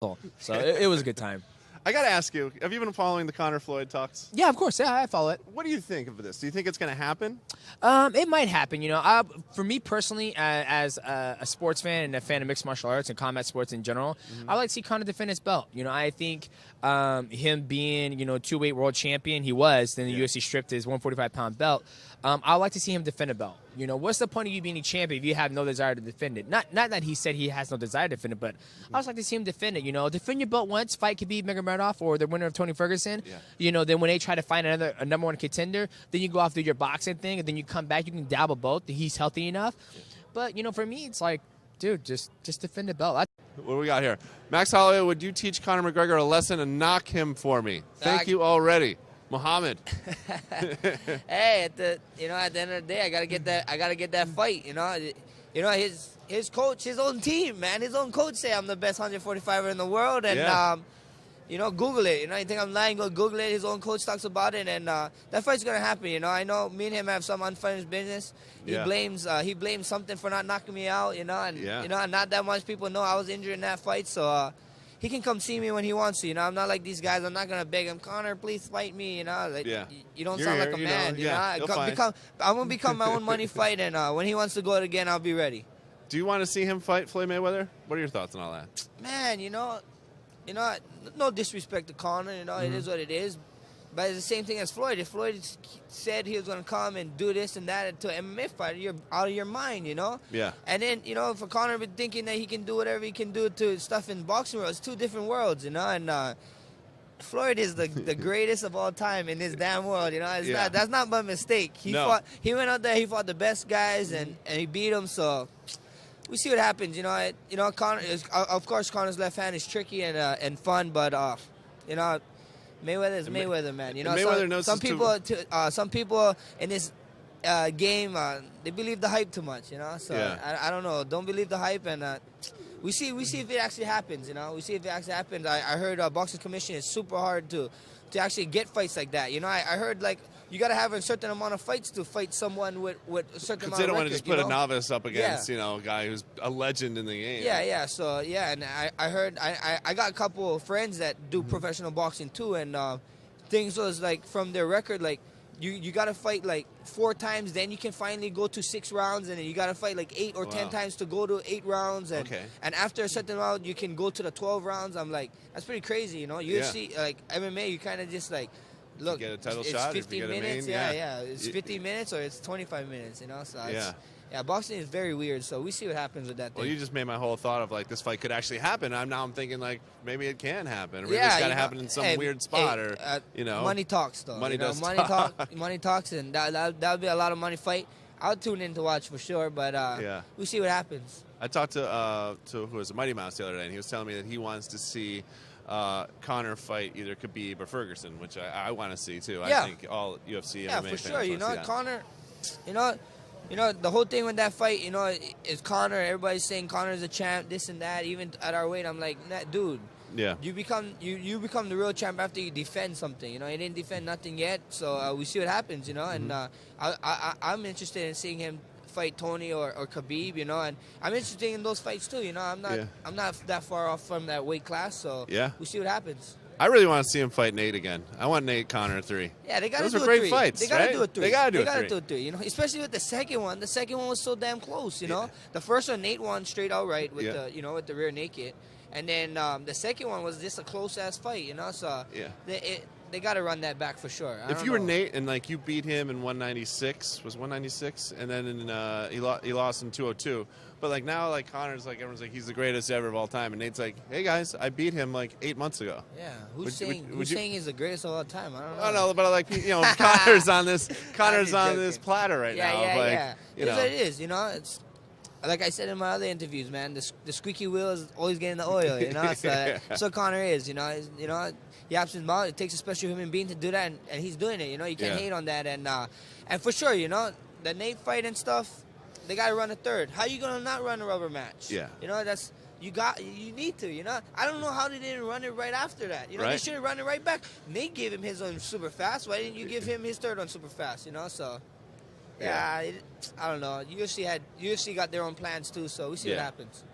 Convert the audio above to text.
So it was a good time. I got to ask you, have you been following the Conor Floyd talks? Yeah, of course. Yeah, I follow it. What do you think of this? Do you think it's going to happen? It might happen. For me personally, as a sports fan and a fan of mixed martial arts and combat sports in general, I like to see Conor defend his belt. I think him being, two-weight world champion, he was. Then the UFC stripped his 145-pound belt. I like to see him defend a belt. What's the point of you being a champion if you have no desire to defend it? Not that he said he has no desire to defend it, but I just like to see him defend it. Defend your belt once, fight Khabib Nurmagomedov or the winner of Tony Ferguson. Yeah. Then when they try to find a number one contender, then you go off do your boxing thing, and then you come back. You can dabble both. He's healthy enough. Yeah. But for me, it's like, dude, just defend the belt. What do we got here? Max Holloway, would you teach Conor McGregor a lesson and knock him for me? Thank you already. Muhammad. Hey, at the end of the day, I gotta get that fight. His coach, his own team, man, his own coach say I'm the best 145er in the world, and Google it. You think I'm lying? Go Google it. His own coach talks about it, and that fight's gonna happen. I know me and him have some unfinished business. He blames something for not knocking me out. And not that much people know I was injured in that fight, so. He can come see me when he wants to. I'm not like these guys. I'm not going to beg him, Conor, please fight me. You don't sound like a man. I'm going to become my own money fight, and when he wants to go it again, I'll be ready. Do you want to see him fight Floyd Mayweather? What are your thoughts on all that? Man, no disrespect to Conor. It is what it is. But it's the same thing as Floyd. If Floyd said he was going to come and do this and that to an MMA fighter, you're out of your mind, Yeah. And then, for Conor thinking that he can do whatever he can do to stuff in boxing world, it's two different worlds, And Floyd is the greatest of all time in this damn world, That's not my mistake. He went out there, he fought the best guys, and he beat them, so... We see what happens, Conor of course, Conor's left hand is tricky and fun, but, Mayweather is Mayweather, man. Mayweather knows some people in this game they believe the hype too much, So I don't know. Don't believe the hype, and we see if it actually happens. We see if it actually happens. I heard boxing commission is super hard to actually get fights like that. I heard like you got to have a certain amount of fights to fight someone with a certain amount of record. Because they don't want to just put a novice up against a guy who's a legend in the game. Yeah. So and I heard I got a couple of friends that do professional boxing too, and things was like from their record like. You got to fight like 4 times, then you can finally go to 6 rounds, and then you got to fight like 8 or 10 times to go to 8 rounds. And after a certain round, you can go to the 12 rounds. I'm like, that's pretty crazy, UFC, like MMA, you kind of just like, look, get a title it's shot, 15 minutes. It's 15 minutes or it's 25 minutes, So yeah, boxing is very weird, so we see what happens with that thing. Well, you just made my whole thought of, like, this fight could actually happen. Now I'm thinking, like, maybe it can happen. Or maybe it's got to happen in some weird spot. Money talks, though. Money does talk. Money talks, and that'll be a lot of money fight. I'll tune in to watch for sure, but we'll see what happens. I talked to who was it, Mighty Mouse the other day, and he was telling me that he wants to see Conor fight either Khabib or Ferguson, which I want to see, too. Yeah. I think all UFC MMA fans for sure. Conor, the whole thing with that fight, is Conor. Everybody's saying Conor's a champ, this and that. Even at our weight, I'm like, nah, dude. Yeah. You become the real champ after you defend something. He didn't defend nothing yet, so we see what happens. And I'm interested in seeing him fight Tony or Khabib. And I'm interested in those fights too. I'm not that far off from that weight class, so we see what happens. I really want to see him fight Nate again. I want Nate Conor 3. Yeah, they got to do Those a are great 3. fights. They got to do a 3. They got to do a 3. Especially with the second one. The second one was so damn close. The first one Nate won straight outright with with the rear naked, and then the second one was just a close ass fight. So they got to run that back for sure. If you were Nate and like you beat him in 196, was 196, and then he lost in 202. But like now, like Conor's like everyone's like he's the greatest ever of all time, and Nate's like, hey guys, I beat him like 8 months ago. Yeah, who's saying he's the greatest of all time? I don't know. I know, but like Conor's on this platter right now. Yeah. It's what it is. It's like I said in my other interviews, man. The squeaky wheel is always getting the oil. So Conor is. He happens his mouth. It takes a special human being to do that, and he's doing it. You can't hate on that, and for sure, the Nate fight and stuff. They got to run a third. How you gonna not run a rubber match? Yeah. That's you need to. I don't know how they didn't run it right after that. Right. They should have run it right back. Nate gave him his on super fast. Why didn't you give him his third on super fast? So. I don't know. UFC got their own plans too, so we see what happens.